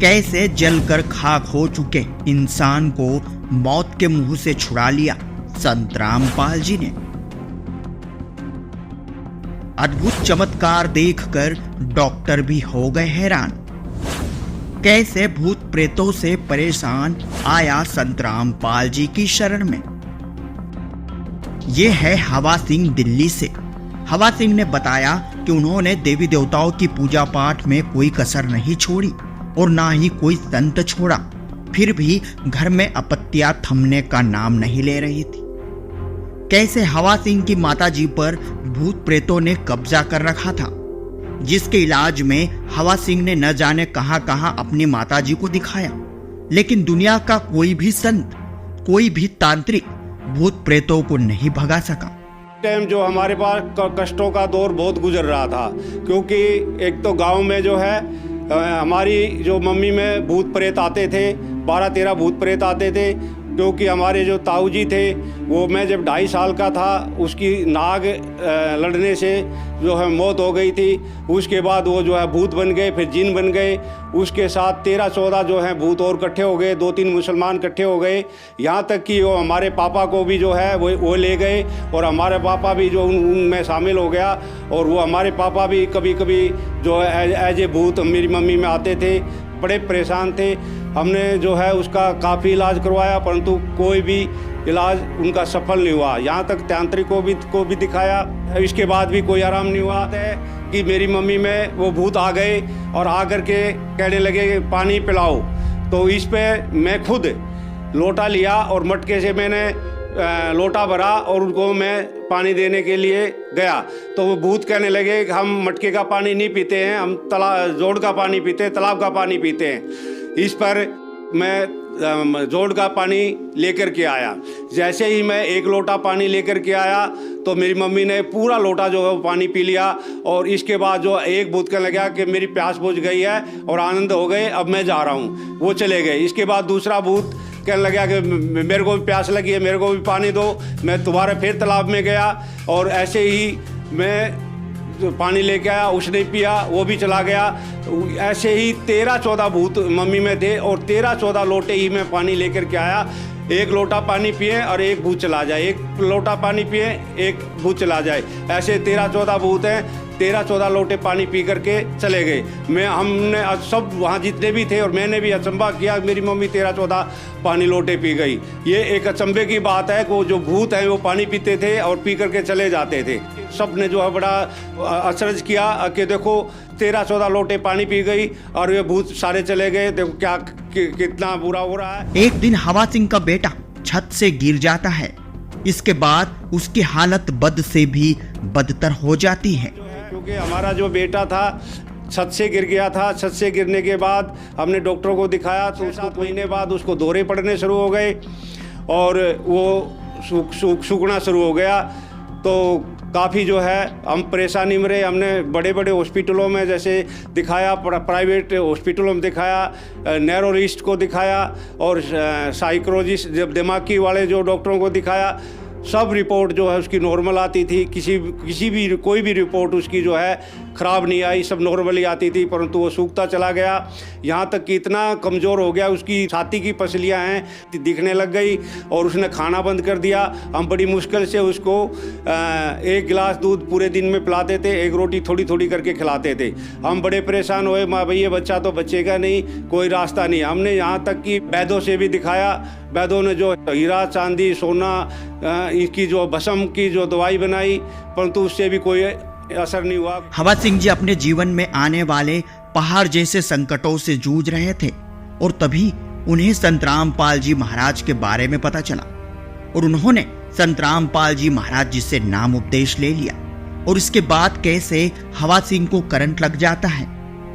कैसे जलकर खाक हो चुके इंसान को मौत के मुंह से छुड़ा लिया संत रामपाल जी ने। अद्भुत चमत्कार देखकर डॉक्टर भी हो गए हैरान। कैसे भूत प्रेतों से परेशान आया संत रामपाल जी की शरण में। ये है हवा सिंह दिल्ली से। हवा सिंह ने बताया कि उन्होंने देवी देवताओं की पूजा पाठ में कोई कसर नहीं छोड़ी और ना ही कोई संत छोड़ा, फिर भी घर में आपत्तियां थमने का नाम नहीं ले रही थी। कैसे हवा सिंह की माताजी पर भूत प्रेतों ने कब्जा कर रखा था, जिसके इलाज में हवा सिंह ने न जाने कहां अपनी माताजी को दिखाया, लेकिन दुनिया का कोई भी संत, कोई भी तांत्रिक भूत प्रेतों को नहीं भगा सका। टाइम जो हमारे पास कष्टों का दौर बहुत गुजर रहा था, क्योंकि एक तो गांव में जो है हमारी जो मम्मी में भूत प्रेत आते थे, 12-13 भूत प्रेत आते थे। क्योंकि हमारे जो ताऊ जी थे वो, मैं जब 2.5 साल का था उसकी नाग लड़ने से जो है मौत हो गई थी। उसके बाद वो जो है भूत बन गए, फिर जिन बन गए। उसके साथ 13-14 जो है भूत और इकट्ठे हो गए, 2-3 मुसलमान इकट्ठे हो गए। यहाँ तक कि वो हमारे पापा को भी जो है वो ले गए और हमारे पापा भी जो उनमें शामिल हो गया। और वो हमारे पापा भी कभी कभी जो है एज ए भूत मेरी मम्मी में आते थे, बड़े परेशान थे। हमने जो है उसका काफ़ी इलाज करवाया, परंतु कोई भी इलाज उनका सफल नहीं हुआ। यहाँ तक तांत्रिक को भी दिखाया, इसके बाद भी कोई आराम नहीं हुआ है कि मेरी मम्मी में वो भूत आ गए और आकर के कहने लगे पानी पिलाओ। तो इस पे मैं खुद लोटा लिया और मटके से मैंने लोटा भरा और उनको मैं पानी देने के लिए गया। तो वो भूत कहने लगे कि हम मटके का पानी नहीं पीते हैं, हम जोड़ का पानी पीते हैं, तालाब का पानी पीते हैं। इस पर मैं जोड़ का पानी लेकर के आया। जैसे ही मैं 1 लोटा पानी लेकर के आया तो मेरी मम्मी ने पूरा लोटा जो है वो पानी पी लिया। और इसके बाद जो एक भूत कहने लगा कि मेरी प्यास बुझ गई है और आनंद हो गए, अब मैं जा रहा हूँ। वो चले गए। इसके बाद दूसरा भूत कहने लगा कि मेरे को भी प्यास लगी है, मेरे को भी पानी दो। मैं दोबारा फिर तालाब में गया और ऐसे ही मैं पानी लेके आया, उसने पिया, वो भी चला गया। ऐसे ही 13-14 भूत मम्मी में थे और 13-14 लोटे ही मैं पानी लेकर के आया। 1 लोटा पानी पिए और 1 भूत चला जाए, 1 लोटा पानी पिए 1 भूत चला जाए। ऐसे 13-14 भूत हैं। 13-14 लोटे पानी पी करके चले गए। हमने सब वहाँ जितने भी थे और मैंने भी अचंभा किया, मेरी मम्मी 13-14 पानी लोटे पी गई। ये एक अचंभे की बात है कि जो भूत हैं वो पानी पीते थे और पी करके चले जाते थे। सब ने जो है बड़ा अचरज किया कि देखो 13-14 लोटे पानी पी गई और ये भूत सारे चले गए, देखो क्या कितना बुरा हो रहा है। एक दिन हवा सिंह का बेटा छत से गिर जाता है। इसके बाद उसकी हालत बद से भी बदतर हो जाती है। क्योंकि हमारा जो बेटा था छत से गिर गया था। छत से गिरने के बाद हमने डॉक्टरों को दिखाया तो 7 महीने बाद उसको दौरे पड़ने शुरू हो गए और वो सूखना शुरू हो गया। तो काफ़ी जो है हम परेशानी में रहे। हमने बड़े बड़े हॉस्पिटलों में जैसे दिखाया, प्राइवेट हॉस्पिटलों में दिखाया, न्यूरोलॉजिस्ट को दिखाया और साइकोलॉजिस्ट दिमागी वाले जो डॉक्टरों को दिखाया। सब रिपोर्ट जो है उसकी नॉर्मल आती थी। कोई भी रिपोर्ट उसकी जो है ख़राब नहीं आई, सब नॉर्मली आती थी। परंतु वो सूखता चला गया, यहाँ तक कि इतना कमज़ोर हो गया, उसकी छाती की पसलियाँ हैं दिखने लग गई और उसने खाना बंद कर दिया। हम बड़ी मुश्किल से उसको 1 गिलास दूध पूरे दिन में पिलाते थे, 1 रोटी थोड़ी थोड़ी करके खिलाते थे। हम बड़े परेशान हुए, माँ भाई ये बच्चा तो बचेगा नहीं, कोई रास्ता नहीं। हमने यहाँ तक कि वैद्यों से भी दिखाया। वैद्यों ने जो हीरा चांदी सोना इसकी जो भस्म की जो दवाई बनाई, परंतु उससे भी कोई असर नहीं हुआ। हवा सिंह जी अपने जीवन में आने वाले पहाड़ जैसे संकटों से जूझ रहे थे और तभी उन्हें संत रामपाल जी महाराज के बारे में पता चला और उन्होंने संत रामपाल जी महाराज जी से नाम उपदेश ले लिया। और इसके बाद कैसे हवा सिंह को करंट लग जाता है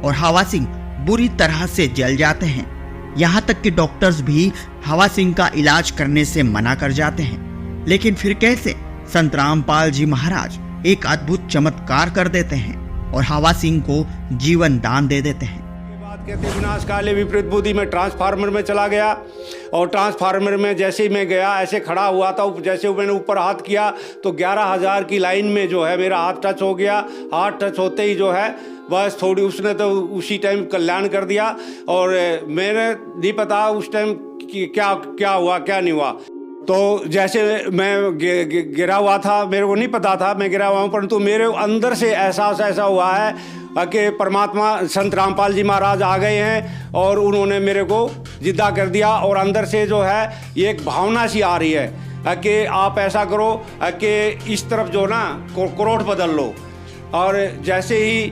और हवा सिंह बुरी तरह से जल जाते हैं। यहाँ तक कि डॉक्टर्स भी हवा सिंह का इलाज करने से मना कर जाते हैं। लेकिन फिर कैसे संत रामपाल जी महाराज एक अद्भुत चमत्कार कर देते हैं और हवा सिंह को जीवन दान दे देते हैं। कहते विनाश काले विपरीत बुद्धि में ट्रांसफार्मर में चला गया और ट्रांसफार्मर में जैसे ही मैं गया ऐसे खड़ा हुआ था, जैसे मैंने ऊपर हाथ किया तो 11,000 की लाइन में जो है मेरा हाथ टच हो गया। हाथ टच होते ही जो है बस थोड़ी उसने तो उसी टाइम कल्याण कर दिया और मैंने नहीं पता उस टाइम क्या क्या हुआ क्या नहीं हुआ। तो जैसे मैं गिरा हुआ था, मेरे को नहीं पता था मैं गिरा हुआ हूँ, परंतु मेरे अंदर से एहसास ऐसा हुआ है कि परमात्मा संत रामपाल जी महाराज आ गए हैं और उन्होंने मेरे को जिद्दा कर दिया। और अंदर से जो है ये एक भावना सी आ रही है कि आप ऐसा करो कि इस तरफ जो ना करोड़ बदल लो। और जैसे ही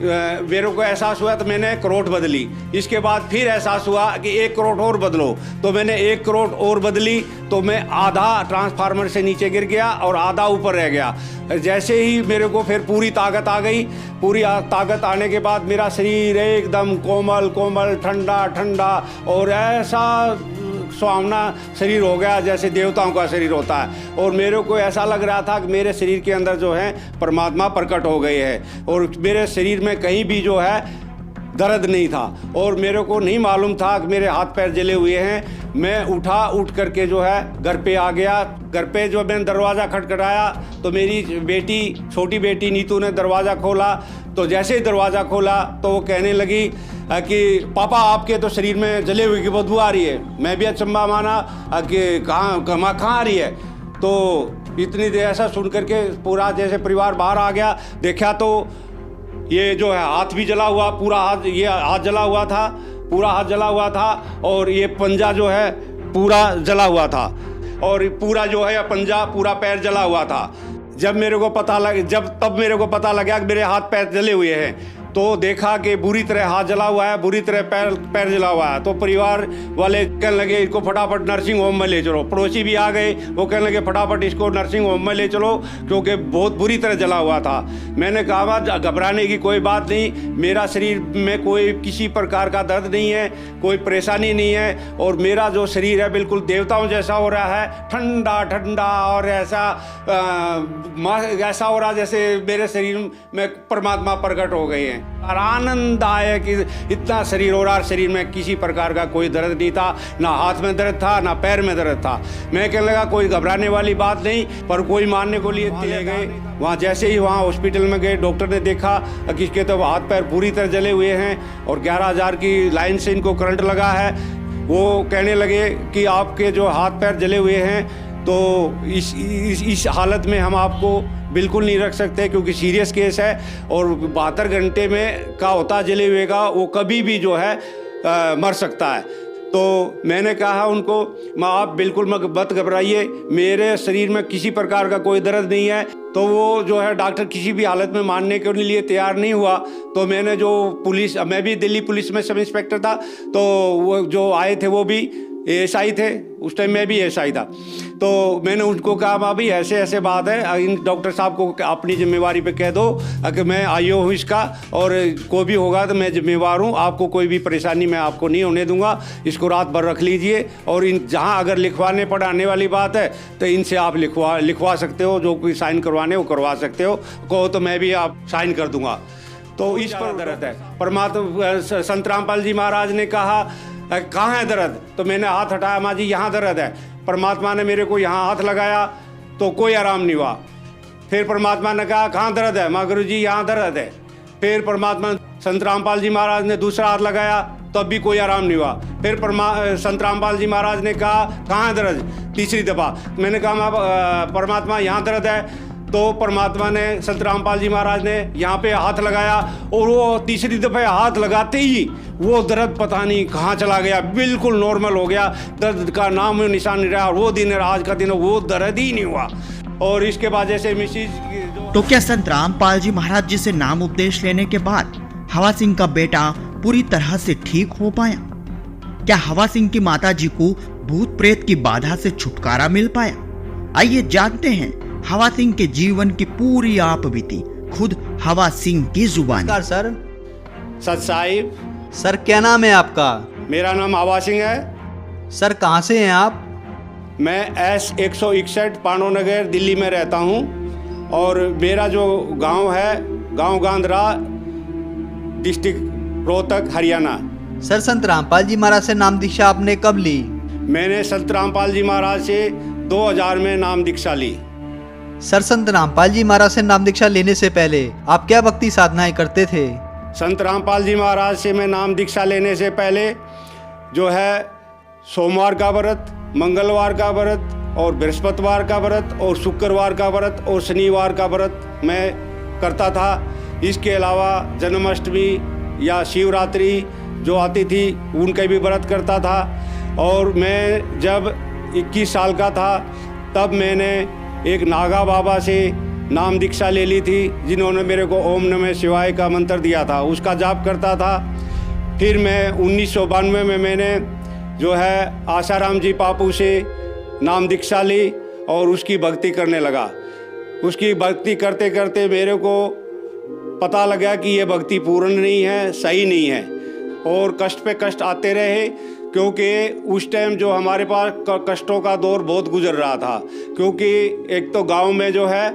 मेरे को एहसास हुआ तो मैंने करोड़ बदली। इसके बाद फिर एहसास हुआ कि 1 करोड़ और बदलो, तो मैंने 1 करोड़ और बदली। तो मैं आधा ट्रांसफार्मर से नीचे गिर गया और आधा ऊपर रह गया। जैसे ही मेरे को फिर पूरी ताकत आ गई, पूरी ताकत आने के बाद मेरा शरीर एकदम कोमल कोमल ठंडा ठंडा और ऐसा सुहावना शरीर हो गया जैसे देवताओं का शरीर होता है। और मेरे को ऐसा लग रहा था कि मेरे शरीर के अंदर जो है परमात्मा प्रकट हो गए हैं और मेरे शरीर में कहीं भी जो है दर्द नहीं था। और मेरे को नहीं मालूम था कि मेरे हाथ पैर जले हुए हैं। मैं उठ करके जो है घर पे आ गया। घर पे जो मैंने दरवाज़ा खटखटाया तो मेरी बेटी, छोटी बेटी नीतू ने दरवाज़ा खोला। तो जैसे ही दरवाज़ा खोला तो वो कहने लगी कि पापा आपके तो शरीर में जले हुए की बदबू आ रही है। मैं भी अचंबा माना कि कहाँ आ रही है। तो इतनी देर ऐसा सुन करके पूरा जैसे परिवार बाहर आ गया, देखा तो ये जो है हाथ भी जला हुआ, पूरा हाथ, ये हाथ जला हुआ था, पूरा हाथ जला हुआ था और ये पंजा जो है पूरा जला हुआ था और पूरा जो है पंजा पूरा पैर जला हुआ था। तब मेरे को पता लगा कि मेरे हाथ पैर जले हुए हैं तो देखा कि बुरी तरह हाथ जला हुआ है, बुरी तरह पैर जला हुआ है। तो परिवार वाले कहने लगे इसको फटाफट नर्सिंग होम में ले चलो। पड़ोसी भी आ गए, वो कहने लगे फटाफट इसको नर्सिंग होम में ले चलो क्योंकि बहुत बुरी तरह जला हुआ था। मैंने कहा घबराने की कोई बात नहीं, मेरा शरीर में कोई किसी प्रकार का दर्द नहीं है, कोई परेशानी नहीं है और मेरा जो शरीर है बिल्कुल देवताओं जैसा हो रहा है, ठंडा ठंडा और ऐसा हो रहा जैसे मेरे शरीर में परमात्मा प्रकट हो गए हैं। और आनंददायक इतना शरीर हो रहा, शरीर में किसी प्रकार का कोई दर्द नहीं था, ना हाथ में दर्द था ना पैर में दर्द था। मैं कहने लगा कोई घबराने वाली बात नहीं, पर कोई मानने को लिए ले गए। वहाँ जैसे ही वहाँ हॉस्पिटल में गए, डॉक्टर ने देखा कि इसके तो हाथ पैर पूरी तरह जले हुए हैं और 11,000 की लाइन से इनको करंट लगा है। वो कहने लगे कि आपके जो हाथ पैर जले हुए हैं तो इस हालत में हम आपको बिल्कुल नहीं रख सकते क्योंकि सीरियस केस है और 72 घंटे में का होता जले हुए का वो कभी भी जो है मर सकता है। तो मैंने कहा उनको आप बिल्कुल मत घबराइए, मेरे शरीर में किसी प्रकार का कोई दर्द नहीं है। तो वो जो है डॉक्टर किसी भी हालत में मानने के लिए तैयार नहीं हुआ। तो मैंने जो पुलिस, मैं भी दिल्ली पुलिस में सब इंस्पेक्टर था, तो वो जो आए थे वो भी एएसआई थे, उस टाइम मैं भी एएसआई था। तो मैंने उनको कहा भाभी ऐसे ऐसे बात है, इन डॉक्टर साहब को अपनी जिम्मेवारी पे कह दो कि मैं आईओ हूँ इसका और कोई भी होगा तो मैं जिम्मेवार हूँ, आपको कोई भी परेशानी मैं आपको नहीं होने दूंगा, इसको रात भर रख लीजिए और इन जहाँ अगर लिखवाने पढ़ाने वाली बात है तो इनसे आप लिखवा सकते हो, जो कोई साइन करवाने वो करवा सकते हो, कहो तो मैं भी आप साइन कर दूंगा। तो इस पर दर्द है। परमात्मा संत रामपाल जी महाराज ने कहा कहाँ है दर्द, तो मैंने हाथ हटाया, माँ जी यहाँ दर्द है। परमात्मा ने मेरे को यहाँ हाथ लगाया तो कोई आराम नहीं हुआ। फिर परमात्मा ने कहा कहाँ दर्द है, माँ गुरु जी यहाँ दर्द है। फिर परमात्मा संत रामपाल जी महाराज ने दूसरा हाथ लगाया तब भी कोई आराम नहीं हुआ। फिर संत रामपाल जी महाराज ने कहा कहाँ है दर्द, तीसरी दफ़ा मैंने कहा परमात्मा यहाँ दर्द है। तो परमात्मा ने संत रामपाल जी महाराज ने यहाँ पे हाथ लगाया और वो तीसरी दफ़े हाथ लगाते ही वो दर्द पता नहीं कहाँ चला गया, बिल्कुल नॉर्मल हो गया, दर्द का नाम निशान नहीं रहा। और वो दिन आज का दिन वो दर्द ही नहीं हुआ। और इसके बाद जैसे मिसिज तो क्या संत रामपाल जी महाराज जी से नाम उपदेश लेने के बाद हवा सिंह का बेटा पूरी तरह से ठीक हो पाया? क्या हवा सिंह की माता जी को भूत प्रेत की बाधा से छुटकारा मिल पाया? आइए जानते हैं हवा सिंह के जीवन की पूरी आप बीती खुद हवा सिंह की जुबान। सर सत साहिब। सर क्या नाम है आपका? मेरा नाम हवा सिंह है। सर कहाँ से हैं आप? मैं S161 पांडव नगर दिल्ली में रहता हूँ और मेरा जो गांव है गांव गांधरा, डिस्ट्रिक्ट रोहतक, हरियाणा। सर संत रामपाल जी महाराज से नाम दीक्षा आपने कब ली? मैंने संत रामपाल जी महाराज से 2000 में नाम दीक्षा ली। सर संत रामपाल जी महाराज से नाम दीक्षा लेने से पहले आप क्या भक्ति साधनाएं करते थे? संत रामपाल जी महाराज से मैं नाम दीक्षा लेने से पहले जो है सोमवार का व्रत, मंगलवार का व्रत और बृहस्पतिवार का व्रत और शुक्रवार का व्रत और शनिवार का व्रत मैं करता था। इसके अलावा जन्माष्टमी या शिवरात्रि जो आती थी उनके भी व्रत करता था। और मैं जब 21 साल का था तब मैंने एक नागा बाबा से नाम दीक्षा ले ली थी, जिन्होंने मेरे को ओम नमः शिवाय का मंत्र दिया था, उसका जाप करता था। फिर मैं 1992 में मैंने जो है आसाराम जी पापू से नाम दीक्षा ली और उसकी भक्ति करने लगा। उसकी भक्ति करते करते मेरे को पता लगा कि ये भक्ति पूर्ण नहीं है, सही नहीं है, और कष्ट पे कष्ट आते रहे। क्योंकि उस टाइम जो हमारे पास कष्टों का दौर बहुत गुजर रहा था। क्योंकि एक तो गांव में जो है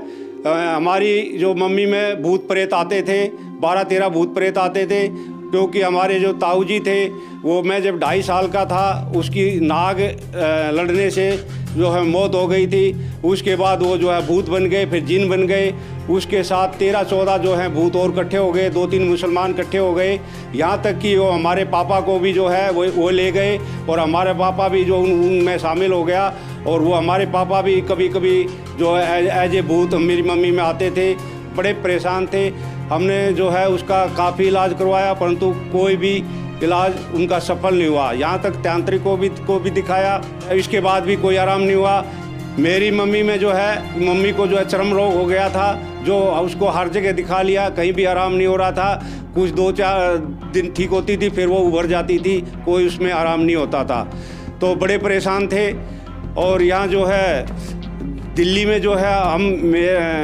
हमारी जो मम्मी में भूत प्रेत आते थे, 12-13 भूत प्रेत आते थे। क्योंकि हमारे जो ताऊ जी थे वो, मैं जब 2.5 साल का था उसकी नाग लड़ने से जो है मौत हो गई थी। उसके बाद वो जो है भूत बन गए, फिर जिन बन गए। उसके साथ 13-14 जो है भूत और इकट्ठे हो गए, 2-3 मुसलमान इकट्ठे हो गए। यहाँ तक कि वो हमारे पापा को भी जो है वो ले गए और हमारे पापा भी जो उनमें शामिल हो गया। और वो हमारे पापा भी कभी कभी जो है एज ए भूत मेरी मम्मी में आते थे। बड़े परेशान थे। हमने जो है उसका काफ़ी इलाज करवाया, परंतु कोई भी इलाज उनका सफल नहीं हुआ। यहाँ तक तांत्रिकों को भी दिखाया, इसके बाद भी कोई आराम नहीं हुआ। मेरी मम्मी में जो है, मम्मी को जो है चर्म रोग हो गया था, जो उसको हर जगह दिखा लिया, कहीं भी आराम नहीं हो रहा था। कुछ 2-4 दिन ठीक होती थी, फिर वो उभर जाती थी, कोई उसमें आराम नहीं होता था। तो बड़े परेशान थे। और यहाँ जो है दिल्ली में जो है हम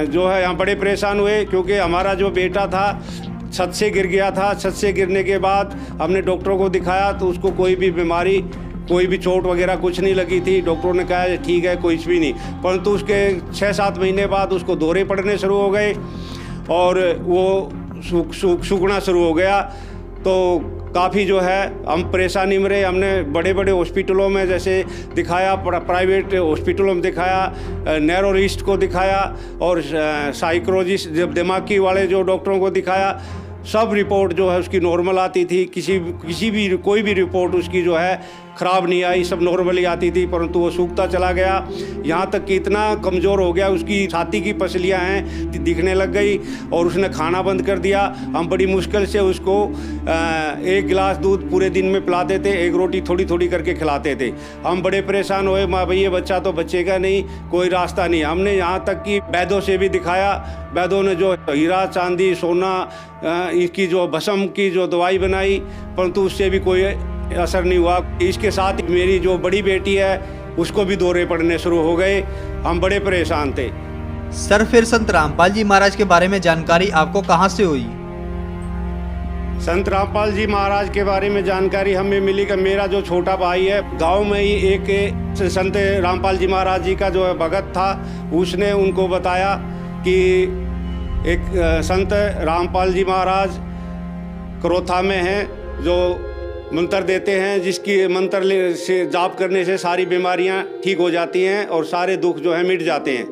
जो है यहाँ बड़े परेशान हुए, क्योंकि हमारा जो बेटा था छत से गिर गया था। छत से गिरने के बाद हमने डॉक्टरों को दिखाया तो उसको कोई भी बीमारी, कोई भी चोट वगैरह कुछ नहीं लगी थी। डॉक्टरों ने कहा ठीक है, कुछ भी नहीं। परंतु उसके 6-7 महीने बाद उसको दौरे पड़ने शुरू हो गए और वो सूखना शुरू हो गया। तो काफ़ी जो है हम परेशानी में रहे। हमने बड़े बड़े हॉस्पिटलों में जैसे दिखाया, प्राइवेट हॉस्पिटलों में दिखाया, नैरोलिस्ट को दिखाया और साइकोलॉजिस्ट दिमागी वाले जो डॉक्टरों को दिखाया। सब रिपोर्ट जो है उसकी नॉर्मल आती थी। कोई भी रिपोर्ट उसकी जो है ख़राब नहीं आई, सब नॉर्मली आती थी। परंतु वो सूखता चला गया, यहाँ तक कि इतना कमज़ोर हो गया, उसकी छाती की पसलियाँ हैं दिखने लग गई और उसने खाना बंद कर दिया। हम बड़ी मुश्किल से उसको 1 गिलास दूध पूरे दिन में पिलाते थे, 1 रोटी थोड़ी थोड़ी करके खिलाते थे। हम बड़े परेशान हुए, माँ भाई ये बच्चा तो बचेगा नहीं, कोई रास्ता नहीं। हमने यहाँ तक कि वैद्यों से भी दिखाया। वैद्यों ने जो हीरा चांदी सोना इसकी जो भस्म की जो दवाई बनाई, परंतु उससे भी कोई असर नहीं हुआ। इसके साथ मेरी जो बड़ी बेटी है उसको भी दौरे पड़ने शुरू हो गए। हम बड़े परेशान थे। सर फिर संत रामपाल जी महाराज के बारे में जानकारी आपको कहाँ से हुई? संत रामपाल जी महाराज के बारे में जानकारी हमें मिली कि मेरा जो छोटा भाई है, गांव में ही एक संत रामपाल जी महाराज जी का जो है भगत था, उसने उनको बताया कि एक संत रामपाल जी महाराज करोथा में हैं, जो मंत्र देते हैं, जिसकी मंत्र से जाप करने से सारी बीमारियां ठीक हो जाती हैं और सारे दुख जो है मिट जाते हैं।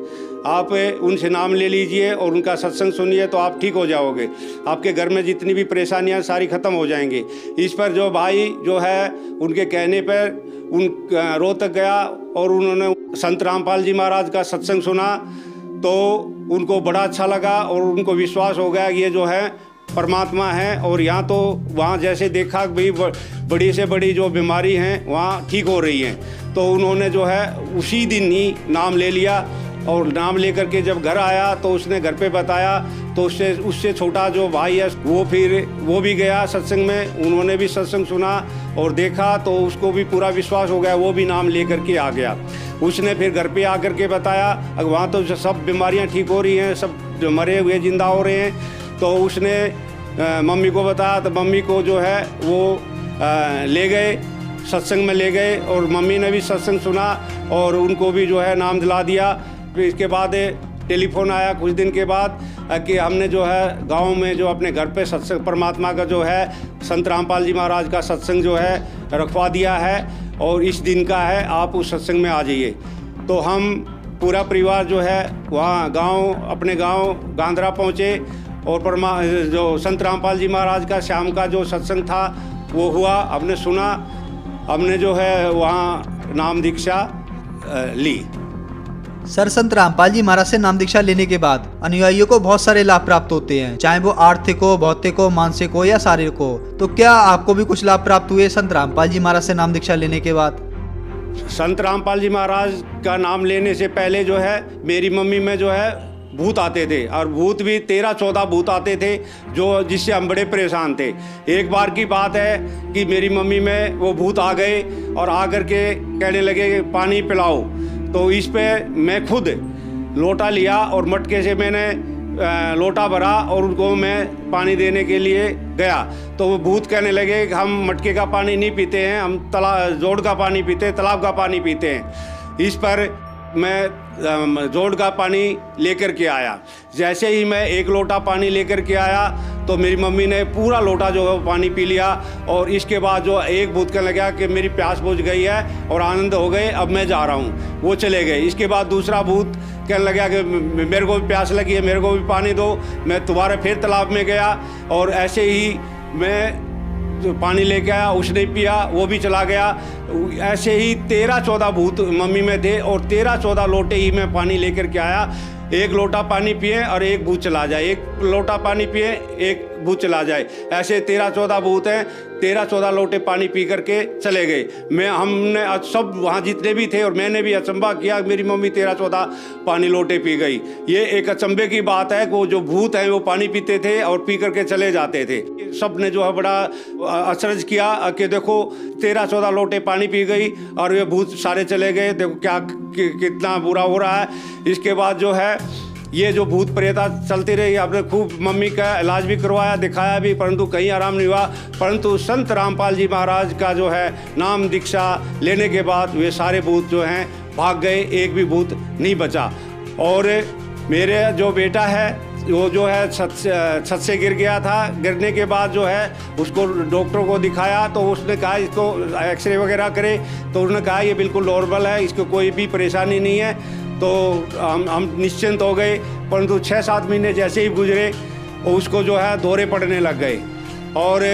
आप उनसे नाम ले लीजिए और उनका सत्संग सुनिए तो आप ठीक हो जाओगे। आपके घर में जितनी भी परेशानियां सारी ख़त्म हो जाएंगी। इस पर जो भाई जो है उनके कहने पर रोहतक गया और उन्होंने संत रामपाल जी महाराज का सत्संग सुना तो उनको बड़ा अच्छा लगा और उनको विश्वास हो गया कि ये जो है परमात्मा है। और यहाँ तो वहाँ जैसे देखा भाई बड़ी से बड़ी जो बीमारी हैं वहाँ ठीक हो रही हैं, तो उन्होंने जो है उसी दिन ही नाम ले लिया। और नाम लेकर के जब घर आया तो उसने घर पे बताया, तो उससे छोटा जो भाई है वो भी गया सत्संग में। उन्होंने भी सत्संग सुना और देखा तो उसको भी पूरा विश्वास हो गया, वो भी नाम ले करके आ गया। उसने फिर घर पे आकर के बताया, वहाँ तो सब बीमारियाँ ठीक हो रही हैं, सब जो मरे हुए जिंदा हो रहे हैं। तो उसने मम्मी को बताया तो मम्मी को जो है वो ले गए, सत्संग में ले गए और मम्मी ने भी सत्संग सुना और उनको भी जो है नाम दिला दिया। फिर इसके बाद टेलीफोन आया कुछ दिन के बाद कि हमने जो है गांव में जो अपने घर पे सत्संग परमात्मा का जो है संत रामपाल जी महाराज का सत्संग जो है रखवा दिया है और इस दिन का है, आप उस सत्संग में आ जाइए। तो हम पूरा परिवार जो है वहाँ अपने गांव गांधरा पहुँचे और जो संत रामपाल जी महाराज का शाम का जो सत्संग था वो हुआ, हमने सुना, हमने जो है वहाँ नाम दीक्षा ली। सर, संत रामपाल जी महाराज से नाम दीक्षा लेने के बाद अनुयायियों को बहुत सारे लाभ प्राप्त होते हैं, चाहे वो आर्थिक हो, भौतिक हो, मानसिक हो या शारीरिक हो। तो क्या आपको भी कुछ लाभ प्राप्त हुए संत रामपाल जी महाराज से नाम दीक्षा लेने के बाद? संत रामपाल जी महाराज का नाम लेने से पहले जो है मेरी मम्मी में जो है भूत आते थे, और भूत भी 13-14 भूत आते थे जो जिससे हम बड़े परेशान थे। एक बार की बात है कि मेरी मम्मी में वो भूत आ गए और आकर के कहने लगे पानी पिलाओ। तो इस पे मैं खुद लोटा लिया और मटके से मैंने लोटा भरा और उनको मैं पानी देने के लिए गया। तो वो भूत कहने लगे कि हम मटके का पानी नहीं पीते हैं, हम जोड़ का पानी पीते हैं, तालाब का पानी पीते हैं। इस पर मैं जोड़ का पानी लेकर के आया। जैसे ही मैं एक लोटा पानी लेकर के आया तो मेरी मम्मी ने पूरा लोटा जो है पानी पी लिया, और इसके बाद जो एक भूत कहने लगा कि मेरी प्यास बुझ गई है और आनंद हो गए, अब मैं जा रहा हूँ। वो चले गए। इसके बाद दूसरा भूत कहने लगा कि मेरे को भी प्यास लगी है, मेरे को भी पानी दो। मैं दोबारा फिर तालाब में गया और ऐसे ही मैं जो पानी लेके आया, उसने पिया, वो भी चला गया। ऐसे ही 13-14 भूत मम्मी में थे और 13-14 लोटे ही मैं पानी लेकर के आया। एक लोटा पानी पिए और एक भूत चला जाए, एक लोटा पानी पिए एक भूत चला जाए। ऐसे 13-14 भूत हैं, 13-14 लोटे पानी पी करके चले गए। हमने सब वहाँ जितने भी थे और मैंने भी अचंभा किया, मेरी मम्मी 13-14 पानी लोटे पी गई। ये एक अचंभे की बात है कि वो जो भूत हैं वो पानी पीते थे और पी करके चले जाते थे। सब ने जो है बड़ा अचरज किया कि देखो 13-14 लोटे पानी पी गई और ये भूत सारे चले गए, देखो क्या कितना बुरा हो रहा है। इसके बाद जो है ये जो भूत प्रेता चलती रही, आपने खूब मम्मी का इलाज भी करवाया, दिखाया भी, परंतु कहीं आराम नहीं हुआ। परंतु संत रामपाल जी महाराज का जो है नाम दीक्षा लेने के बाद वे सारे भूत जो हैं भाग गए, एक भी भूत नहीं बचा। और मेरे जो बेटा है वो जो है छत से गिर गया था। गिरने के बाद जो है उसको डॉक्टर को दिखाया तो उसने कहा इसको एक्सरे वगैरह करे, तो उसने कहा ये बिल्कुल नॉर्मल है, इसको कोई भी परेशानी नहीं है। तो हम निश्चिंत हो गए। परंतु 6-7 महीने जैसे ही गुजरे उसको जो है दौरे पड़ने लग गए, और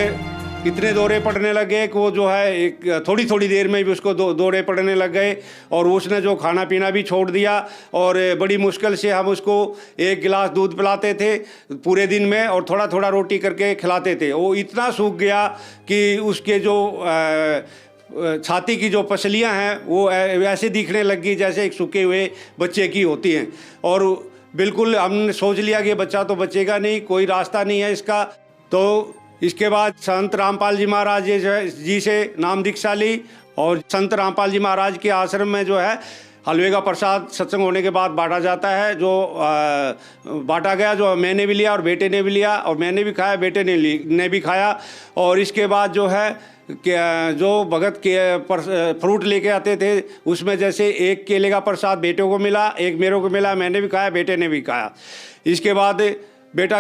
इतने दौरे पड़ने लग गए कि वो जो है एक थोड़ी देर में भी उसको दौरे पड़ने लग गए, और उसने जो खाना पीना भी छोड़ दिया। और बड़ी मुश्किल से हम उसको 1 गिलास दूध पिलाते थे पूरे दिन में और थोड़ा रोटी करके खिलाते थे। वो इतना सूख गया कि उसके जो छाती की जो पसलियां हैं वो वैसे दिखने लगी जैसे एक सूखे हुए बच्चे की होती हैं। और बिल्कुल हमने सोच लिया कि बच्चा तो बचेगा नहीं, कोई रास्ता नहीं है इसका। तो इसके बाद संत रामपाल जी महाराज जी से नाम दीक्षा ली, और संत रामपाल जी महाराज के आश्रम में जो है हलवे का प्रसाद सत्संग होने के बाद बांटा जाता है। जो बांटा गया, जो मैंने भी लिया और बेटे ने भी लिया, और मैंने भी खाया, बेटे ने भी खाया। और इसके बाद जो है जो भगत के फ्रूट लेके आते थे उसमें जैसे एक केले का प्रसाद बेटे को मिला, एक मेरे को मिला, मैंने भी खाया, बेटे ने भी खाया। इसके बाद बेटा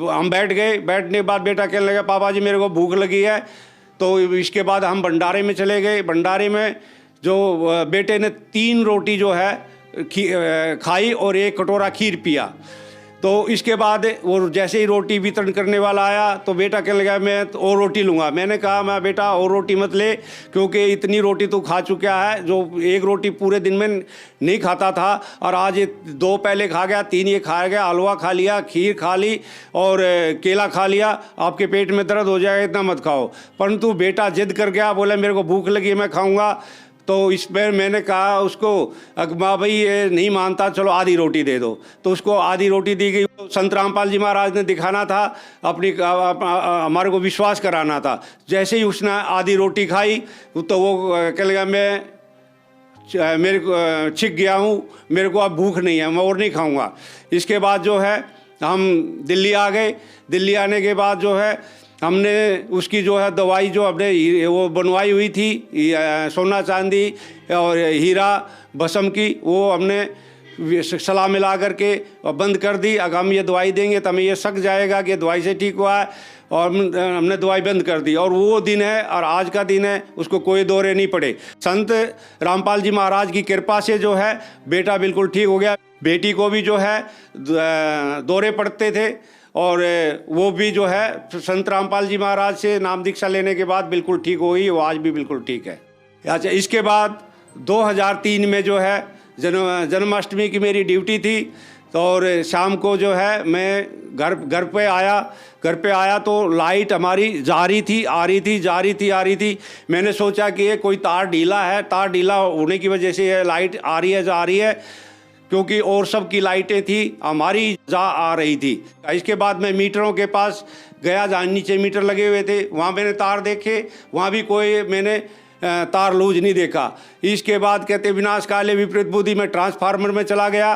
हम बैठ गए। बैठने के बाद बेटा कहने लगा पापा जी मेरे को भूख लगी है। तो इसके बाद हम भंडारे में चले गए। भंडारे में जो बेटे ने 3 रोटी जो है खाई और 1 कटोरा खीर पिया। तो इसके बाद वो जैसे ही रोटी वितरण करने वाला आया तो बेटा कहने लगा मैं तो और रोटी लूँगा। मैंने कहा मैं बेटा और रोटी मत ले, क्योंकि इतनी रोटी तो खा चुका है, जो 1 रोटी पूरे दिन में नहीं खाता था, और आज ये 2 पहले खा गया, 3 ये खा गया, हलवा खा लिया, खीर खा ली और केला खा लिया। आपके पेट में दर्द हो जाएगा, इतना मत खाओ। परंतु बेटा जिद कर गया, बोला मेरे को भूख लगी मैं खाऊँगा। तो इस पर मैंने कहा उसको अकबा भाई ये नहीं मानता, चलो आधी रोटी दे दो। तो उसको आधी रोटी दी गई। संत रामपाल जी महाराज ने दिखाना था, हमारे को विश्वास कराना था। जैसे ही उसने आधी रोटी खाई तो वो कहने लगा मेरे को छिक गया हूँ, मेरे को अब भूख नहीं है, मैं और नहीं खाऊँगा। इसके बाद जो है हम दिल्ली आ गए। दिल्ली आने के बाद जो है हमने उसकी जो है दवाई जो हमने वो बनवाई हुई थी सोना चांदी और हीरा भस्म की, वो हमने सलाह मिला करके बंद कर दी। अगर हम ये दवाई देंगे तो हमें ये शक जाएगा कि दवाई से ठीक हुआ है। और हमने दवाई बंद कर दी। और वो दिन है और आज का दिन है, उसको कोई दौरे नहीं पड़े। संत रामपाल जी महाराज की कृपा से जो है बेटा बिल्कुल ठीक हो गया। बेटी को भी जो है दौरे पड़ते थे और वो भी जो है संत रामपाल जी महाराज से नाम दीक्षा लेने के बाद बिल्कुल ठीक हो गई। वो आज भी बिल्कुल ठीक है। अच्छा, इसके बाद 2003 में जो है जन्माष्टमी की मेरी ड्यूटी थी। तो और शाम को जो है मैं घर पे आया तो लाइट हमारी जा रही थी, आ रही थी। मैंने सोचा कि ये कोई तार ढीला है, तार ढीला होने की वजह से ये लाइट आ रही है, जा रही है, क्योंकि और सब की लाइटें थी, हमारी जा आ रही थी। इसके बाद मैं मीटरों के पास गया जहाँ नीचे मीटर लगे हुए थे, वहाँ मैंने तार देखे, वहाँ भी कोई मैंने तार लूज नहीं देखा। इसके बाद कहते विनाश काले विपरीत बुद्धि में ट्रांसफार्मर में चला गया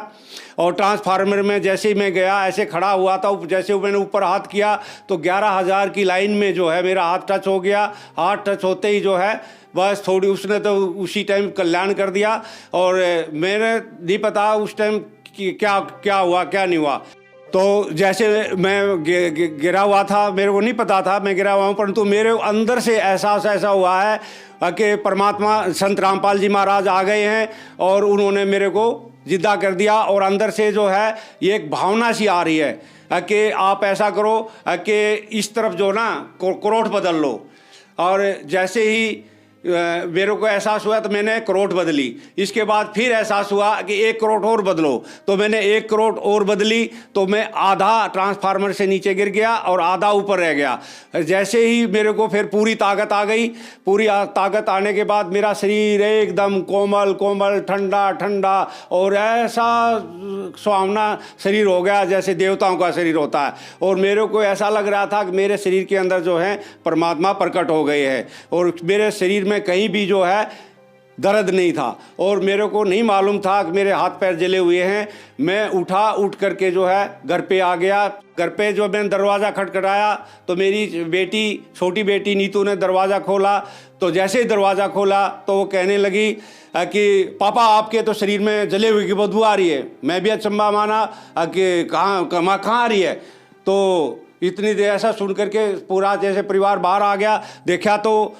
और ट्रांसफार्मर में जैसे ही मैं गया ऐसे खड़ा हुआ था, जैसे मैंने ऊपर हाथ किया तो 11,000 की लाइन में जो है मेरा हाथ टच हो गया। हाथ टच होते ही जो है बस थोड़ी उसने तो उसी टाइम कल्याण कर दिया। और मैंने नहीं पता उस टाइम क्या हुआ क्या नहीं हुआ। तो जैसे मैं गिरा हुआ था, मेरे को नहीं पता था मैं गिरा हुआ हूँ, परंतु मेरे अंदर से एहसास ऐसा हुआ है कि परमात्मा संत रामपाल जी महाराज आ गए हैं और उन्होंने मेरे को जिद्दा कर दिया। और अंदर से जो है ये एक भावना सी आ रही है कि आप ऐसा करो कि इस तरफ जो ना करोट बदल लो। और जैसे ही मेरे को एहसास हुआ तो मैंने करोट बदली। इसके बाद फिर एहसास हुआ कि 1 करोट और बदलो, तो मैंने 1 करोट और बदली। तो मैं आधा ट्रांसफार्मर से नीचे गिर गया और आधा ऊपर रह गया। जैसे ही मेरे को फिर पूरी ताकत आ गई, पूरी ताकत आने के बाद मेरा शरीर एकदम कोमल ठंडा और ऐसा सुहावना शरीर हो गया जैसे देवताओं का शरीर होता है। और मेरे को ऐसा लग रहा था कि मेरे शरीर के अंदर जो है परमात्मा प्रकट हो गए हैं और मेरे शरीर में कहीं भी जो है दर्द नहीं था। और मेरे को नहीं मालूम था कि मेरे हाथ पैर जले हुए हैं। मैं उठ करके जो है घर पे आ गया। घर पे जो मैंने दरवाज़ा खटखटाया तो मेरी बेटी, छोटी बेटी नीतू ने दरवाज़ा खोला। तो जैसे ही दरवाज़ा खोला तो वो कहने लगी कि पापा आपके तो शरीर में जले हुए की बदबू आ रही है। मैं भी अचंभा माना कि कहाँ आ रही है। तो इतनी देर ऐसा सुन करके पूरा जैसे परिवार बाहर आ गया, देखा तो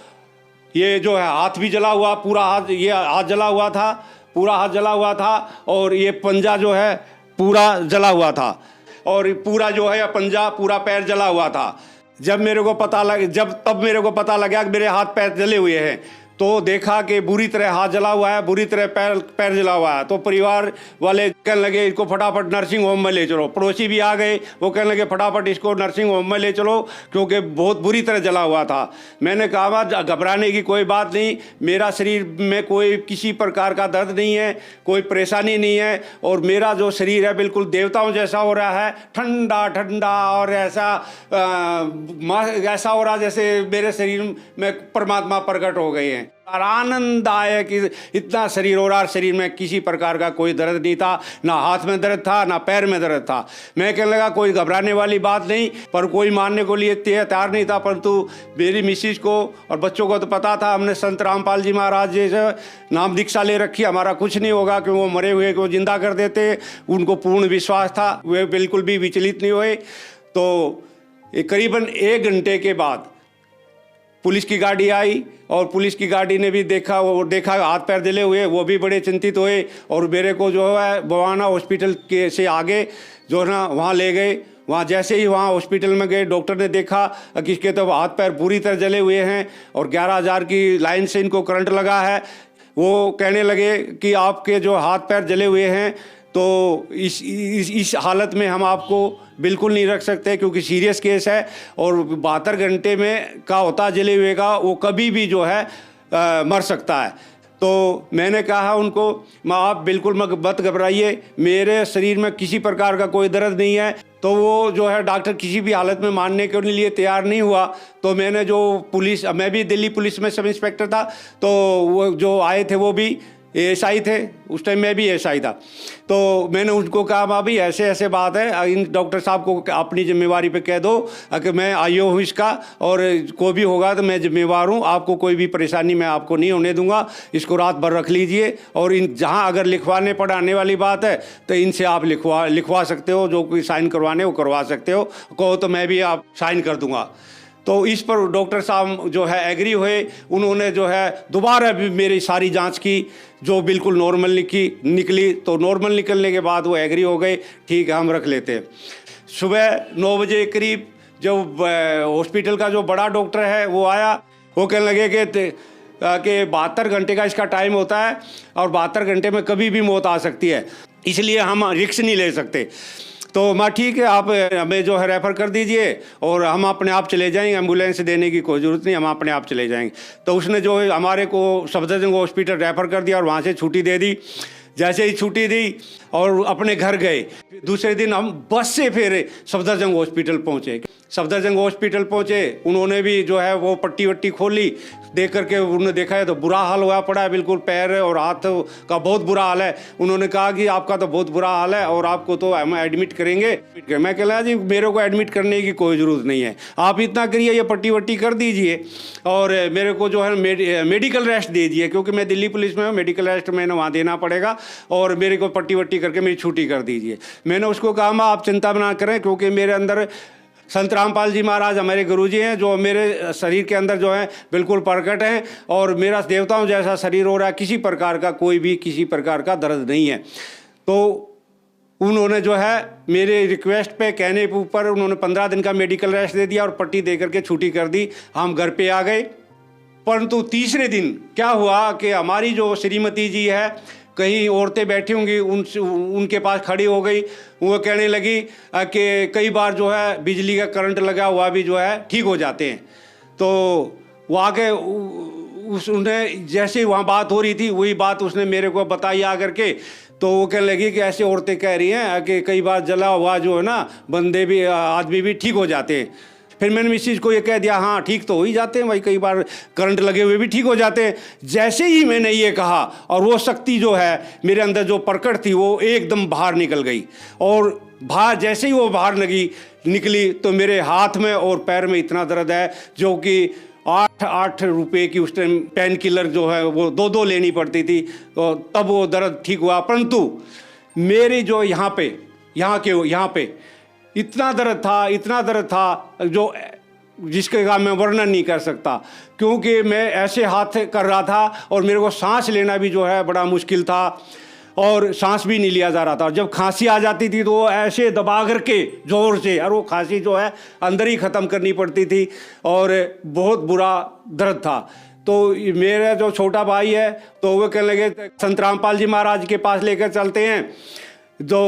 ये जो है हाथ भी जला हुआ, पूरा हाथ, ये हाथ जला हुआ था, पूरा हाथ जला हुआ था और ये पंजा जो है पूरा जला हुआ था और पूरा जो है पंजा, पूरा पैर जला हुआ था। तब मेरे को पता लगा कि मेरे हाथ पैर जले हुए हैं। तो देखा कि बुरी तरह हाथ जला हुआ है, बुरी तरह पैर जला हुआ है। तो परिवार वाले कहने लगे इसको फटाफट नर्सिंग होम में ले चलो। पड़ोसी भी आ गए, वो कहने लगे फटाफट इसको नर्सिंग होम में ले चलो क्योंकि बहुत बुरी तरह जला हुआ था। मैंने कहा घबराने की कोई बात नहीं, मेरा शरीर में कोई किसी प्रकार का दर्द नहीं है, कोई परेशानी नहीं है और मेरा जो शरीर है बिल्कुल देवताओं जैसा हो रहा है, ठंडा और ऐसा हो रहा जैसे मेरे शरीर में परमात्मा प्रकट हो गए हैं। और आनंददायक इतना शरीर हो रहा, शरीर में किसी प्रकार का कोई दर्द नहीं था, ना हाथ में दर्द था ना पैर में दर्द था। मैं कहने लगा कोई घबराने वाली बात नहीं, पर कोई मानने को लिए तैयार नहीं था। परंतु मेरी मिसिज को और बच्चों को तो पता था, हमने संत रामपाल जी महाराज जी से नाम दीक्षा ले रखी, हमारा कुछ नहीं होगा कि वो मरे हुए को जिंदा कर देते। उनको पूर्ण विश्वास था, वे बिल्कुल भी विचलित नहीं हुए। तो करीबन 1 घंटे के बाद पुलिस की गाड़ी आई और पुलिस की गाड़ी ने भी देखा हाथ पैर जले हुए, वो भी बड़े चिंतित हुए और मेरे को जो है बवाना हॉस्पिटल के से आगे जो ना वहाँ ले गए। वहाँ जैसे ही वहाँ हॉस्पिटल में गए, डॉक्टर ने देखा कि इसके तो हाथ पैर पूरी तरह जले हुए हैं और 11,000 की लाइन से इनको करंट लगा है। वो कहने लगे कि आपके जो हाथ पैर जले हुए हैं तो इस हालत में हम आपको बिल्कुल नहीं रख सकते क्योंकि सीरियस केस है और 72 घंटे में का होता जले हुए का, वो कभी भी जो है मर सकता है। तो मैंने कहा उनको, आप बिल्कुल मत घबराइए, मेरे शरीर में किसी प्रकार का कोई दर्द नहीं है। तो वो जो है डॉक्टर किसी भी हालत में मानने के लिए तैयार नहीं हुआ। तो मैंने जो पुलिस, मैं भी दिल्ली पुलिस में सब इंस्पेक्टर था, तो वो जो आए थे वो भी ये एसआई थे, उस टाइम मैं भी एसआई था। तो मैंने उनको कहा भाभी ऐसे ऐसे बात है, इन डॉक्टर साहब को अपनी जिम्मेवारी पे कह दो कि मैं आईओ हूँ इसका, और कोई भी होगा तो मैं जिम्मेवार हूँ, आपको कोई भी परेशानी मैं आपको नहीं होने दूंगा, इसको रात भर रख लीजिए, और इन जहाँ अगर लिखवाने पढ़ाने वाली बात है तो इनसे आप लिखवा सकते हो, जो कोई साइन करवाने वो करवा सकते हो, कहो तो मैं भी आप साइन कर दूंगा। तो इस पर डॉक्टर साहब जो है एग्री हुए, उन्होंने जो है दोबारा भी मेरी सारी जांच की, जो बिल्कुल नॉर्मल निकली। तो नॉर्मल निकलने के बाद वो एग्री हो गए, ठीक है हम रख लेते हैं। सुबह 9 बजे करीब जब हॉस्पिटल का जो बड़ा डॉक्टर है वो आया, वो कहने लगे कि 72 घंटे का इसका टाइम होता है और 72 घंटे में कभी भी मौत आ सकती है, इसलिए हम रिस्क नहीं ले सकते। तो मैं ठीक है, आप हमें जो है रेफ़र कर दीजिए और हम अपने आप चले जाएंगे, एम्बुलेंस देने की कोई ज़रूरत नहीं, हम अपने आप चले जाएंगे। तो उसने जो है हमारे को सफदरजंग हॉस्पिटल रेफ़र कर दिया और वहाँ से छुट्टी दे दी। जैसे ही छुट्टी दी और अपने घर गए, दूसरे दिन हम बस से फिर सफदरजंग हॉस्पिटल पहुँचे। सफदरजंग हॉस्पिटल पहुँचे, उन्होंने भी जो है वो पट्टी वट्टी खोली, देख करके उन्होंने देखा है तो बुरा हाल हुआ पड़ा है, बिल्कुल पैर और हाथ का बहुत बुरा हाल है। उन्होंने कहा कि आपका तो बहुत बुरा हाल है और आपको तो हम एडमिट करेंगे। मैं कह रहा जी मेरे को एडमिट करने की कोई ज़रूरत नहीं है, आप इतना करिए ये पट्टी वट्टी कर दीजिए और मेरे को जो है मेडिकल रेस्ट दे दीजिए, क्योंकि मैं दिल्ली पुलिस में हूँ, मेडिकल रेस्ट मैंने वहाँ देना पड़ेगा, और मेरे को पट्टी वट्टी करके मेरी छुट्टी कर दीजिए। मैंने उसको कहा माँ आप चिंता ना करें, क्योंकि मेरे अंदर संत रामपाल जी महाराज हमारे गुरुजी हैं, जो मेरे शरीर के अंदर जो है बिल्कुल प्रकट हैं, और मेरा देवताओं जैसा शरीर हो रहा है, किसी प्रकार का कोई भी किसी प्रकार का दर्द नहीं है। तो उन्होंने जो है मेरे रिक्वेस्ट पे कहने के ऊपर उन्होंने 15 दिन का मेडिकल रेस्ट दे दिया और पट्टी दे करके छुट्टी कर दी, हम घर पे आ गए। परंतु तीसरे दिन क्या हुआ कि हमारी जो श्रीमती जी है, कहीं औरतें बैठी होंगी उनके पास खड़ी हो गई, वो कहने लगी कि कई बार जो है बिजली का करंट लगा हुआ भी जो है ठीक हो जाते हैं। तो वो आके उसने जैसे वहाँ बात हो रही थी वही बात उसने मेरे को बताई आकर के। तो वो कहने लगी कि ऐसे औरतें कह रही हैं कि कई बार जला हुआ जो है ना बंदे भी आदमी भी ठीक हो जाते हैं। फिर मैंने मिसिज को ये कह दिया हाँ ठीक तो हो ही जाते हैं भाई, कई बार करंट लगे हुए भी ठीक हो जाते हैं। जैसे ही मैंने ये कहा और वो शक्ति जो है मेरे अंदर जो प्रकट थी वो एकदम बाहर निकल गई, और बाहर जैसे ही वो बाहर निकली तो मेरे हाथ में और पैर में इतना दर्द है, जो कि 8 रुपये की उस टाइम पेन किलर जो है वो 2 लेनी पड़ती थी, तो तब वो दर्द ठीक हुआ। परंतु मेरी जो यहाँ पे इतना दर्द था जो जिसके का मैं वर्णन नहीं कर सकता, क्योंकि मैं ऐसे हाथ कर रहा था और मेरे को सांस लेना भी जो है बड़ा मुश्किल था और सांस भी नहीं लिया जा रहा था। जब खांसी आ जाती थी तो ऐसे दबा करके ज़ोर से, और वो खांसी जो है अंदर ही ख़त्म करनी पड़ती थी और बहुत बुरा दर्द था। तो मेरा जो छोटा भाई है तो वो कहने लगे संत रामपाल जी महाराज के पास लेकर चलते हैं, जो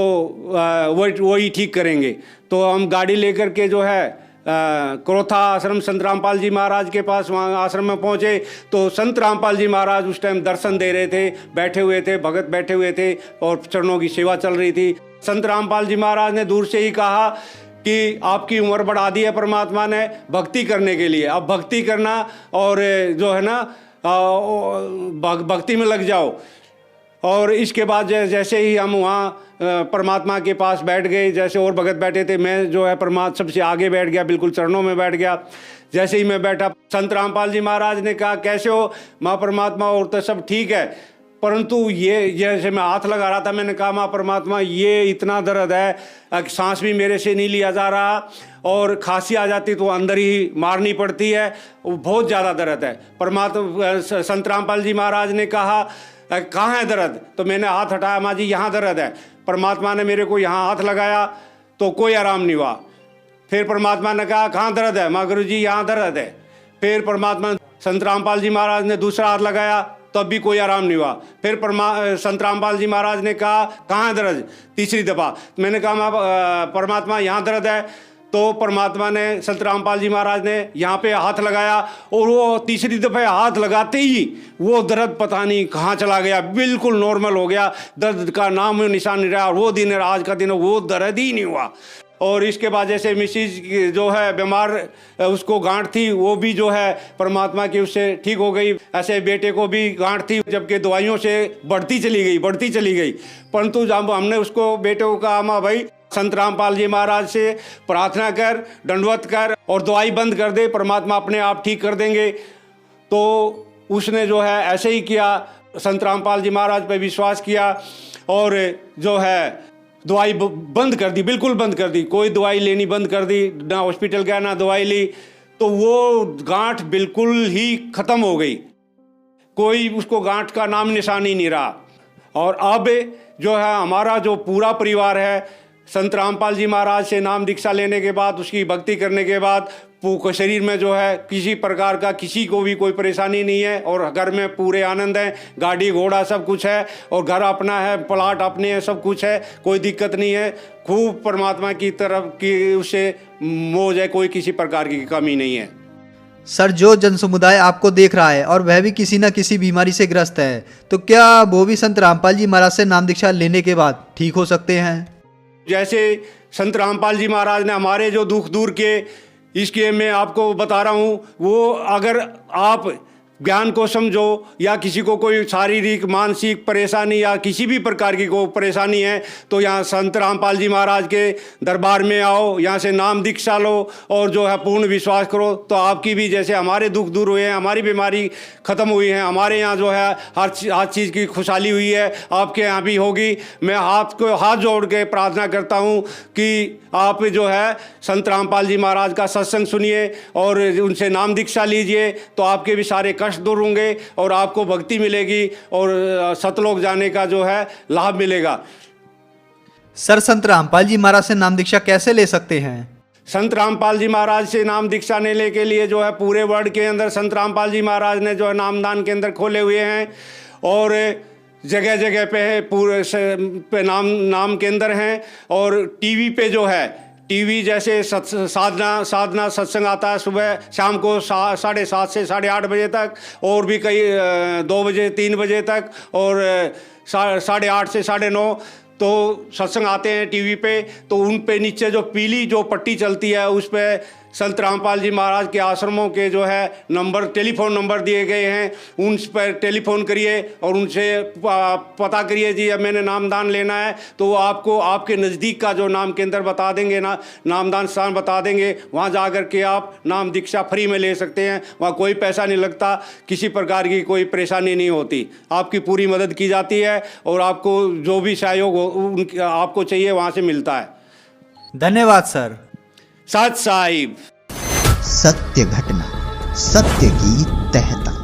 वही ठीक करेंगे। तो हम गाड़ी लेकर के जो है क्रोथा आश्रम संत रामपाल जी महाराज के पास वहाँ आश्रम में पहुँचे। तो संत रामपाल जी महाराज उस टाइम दर्शन दे रहे थे, बैठे हुए थे, भगत बैठे हुए थे और चरणों की सेवा चल रही थी। संत रामपाल जी महाराज ने दूर से ही कहा कि आपकी उम्र बढ़ा दी है परमात्मा ने भक्ति करने के लिए, अब भक्ति करना और जो है ना भक्ति में लग जाओ। और इसके बाद जैसे ही हम वहाँ परमात्मा के पास बैठ गए, जैसे और भगत बैठे थे, मैं जो है परमात्मा सबसे आगे बैठ गया, बिल्कुल चरणों में बैठ गया। जैसे ही मैं बैठा संत रामपाल जी महाराज ने कहा कैसे हो माँ परमात्मा, और तो सब ठीक है, परंतु ये जैसे मैं हाथ लगा रहा था मैंने कहा माँ परमात्मा ये इतना दर्द है, सांस भी मेरे से नहीं लिया जा रहा और खांसी आ जाती तो अंदर ही मारनी पड़ती है, बहुत ज़्यादा दर्द है। परमात्मा संत रामपाल जी महाराज ने कहा कहाँ है दर्द, तो मैंने हाथ हटाया, माँ जी यहाँ दर्द है। परमात्मा ने मेरे को यहाँ हाथ लगाया तो कोई आराम नहीं हुआ। फिर परमात्मा ने कहा कहाँ दर्द है, माँ गुरु जी यहाँ दर्द है। फिर परमात्मा संत रामपाल जी महाराज ने दूसरा हाथ लगाया तब भी कोई आराम नहीं हुआ। फिर संत रामपाल जी महाराज ने कहा कहाँ दर्द, तीसरी दफ़ा मैंने कहा माँ परमात्मा यहाँ दर्द है। तो परमात्मा ने संत रामपाल जी महाराज ने यहाँ पे हाथ लगाया और वो तीसरी दफ़े हाथ लगाते ही वो दर्द पता नहीं कहाँ चला गया, बिल्कुल नॉर्मल हो गया, दर्द का नाम निशान नहीं रहा। और वो दिन आज का दिन वो दर्द ही नहीं हुआ। और इसके बाद जैसे मिसिज जो है बीमार, उसको गांठ थी, वो भी जो है परमात्मा की उससे ठीक हो गई। ऐसे बेटे को भी गांठ थी, जबकि दवाइयों से बढ़ती चली गई। परंतु जब हमने उसको बेटे को कहा, माँ भाई संत रामपाल जी महाराज से प्रार्थना कर, दंडवत कर और दवाई बंद कर दे, परमात्मा अपने आप ठीक कर देंगे। तो उसने जो है ऐसे ही किया, संत रामपाल जी महाराज पे विश्वास किया और जो है दवाई बंद कर दी, बिल्कुल बंद कर दी। कोई दवाई लेनी बंद कर दी, ना हॉस्पिटल गया ना दवाई ली। तो वो गांठ बिल्कुल ही ख़त्म हो गई, कोई उसको गांठ का नाम निशान ही नहीं रहा। और अब जो है हमारा जो पूरा परिवार है, संत रामपाल जी महाराज से नाम दीक्षा लेने के बाद, उसकी भक्ति करने के बाद शरीर में जो है किसी प्रकार का किसी को भी कोई परेशानी नहीं है और घर में पूरे आनंद है। गाड़ी घोड़ा सब कुछ है और घर अपना है, प्लाट अपने हैं, सब कुछ है, कोई दिक्कत नहीं है। खूब परमात्मा की तरफ की उससे मौज है, कोई किसी प्रकार की कमी नहीं है। सर, जो जन समुदाय आपको देख रहा है और वह भी किसी न किसी बीमारी से ग्रस्त है, तो क्या वो भी संत रामपाल जी महाराज से नाम दीक्षा लेने के बाद ठीक हो सकते हैं? जैसे संत रामपाल जी महाराज ने हमारे जो दुख दूर किए, इसके मैं आपको बता रहा हूँ। वो अगर आप ज्ञान को समझो या किसी को कोई शारीरिक मानसिक परेशानी या किसी भी प्रकार की कोई परेशानी है, तो यहाँ संत रामपाल जी महाराज के दरबार में आओ, यहाँ से नाम दीक्षा लो और जो है पूर्ण विश्वास करो। तो आपकी भी जैसे हमारे दुख दूर हुए हैं, हमारी बीमारी ख़त्म हुई है, हमारे यहाँ जो है हर चीज़ की खुशहाली हुई है, आपके यहाँ भी होगी। मैं हाथ जोड़ के प्रार्थना करता हूँ कि आप जो है संत रामपाल जी महाराज का सत्संग सुनिए और उनसे नाम दीक्षा लीजिए, तो आपके भी सारे कष्ट दूर होंगे और आपको भक्ति मिलेगी और सतलोक जाने का जो है लाभ मिलेगा। सर, संत रामपाल जी महाराज से नाम दीक्षा कैसे ले सकते हैं? संत रामपाल जी महाराज से नाम दीक्षा लेने के लिए जो है पूरे वर्ल्ड के अंदर संत रामपाल जी महाराज ने जो है नामदान केंद्र खोले हुए हैं और जगह जगह पे है, पूरे पे नाम केंद्र हैं। और टीवी पे जो है, टीवी जैसे साधना सत्संग आता है सुबह शाम को 7:30 से 8:30 बजे तक, और भी कई 2 बजे 3 बजे तक, और 8:30 से 9:30 तो सत्संग आते हैं टीवी पे। तो उन पे नीचे जो पीली जो पट्टी चलती है, उस पे संत रामपाल जी महाराज के आश्रमों के जो है नंबर, टेलीफोन नंबर दिए गए हैं। उन पर टेलीफोन करिए और उनसे पता करिए जी अब मैंने नामदान लेना है, तो वो आपको आपके नज़दीक का जो नाम केंद्र बता देंगे, नामदान स्थान बता देंगे। वहाँ जा कर के आप नाम दीक्षा फ्री में ले सकते हैं। वहाँ कोई पैसा नहीं लगता, किसी प्रकार की कोई परेशानी नहीं होती, आपकी पूरी मदद की जाती है और आपको जो भी सहयोग आपको चाहिए वहाँ से मिलता है। धन्यवाद सर। सत साहिब। सत्य घटना, सत्य की तह तक।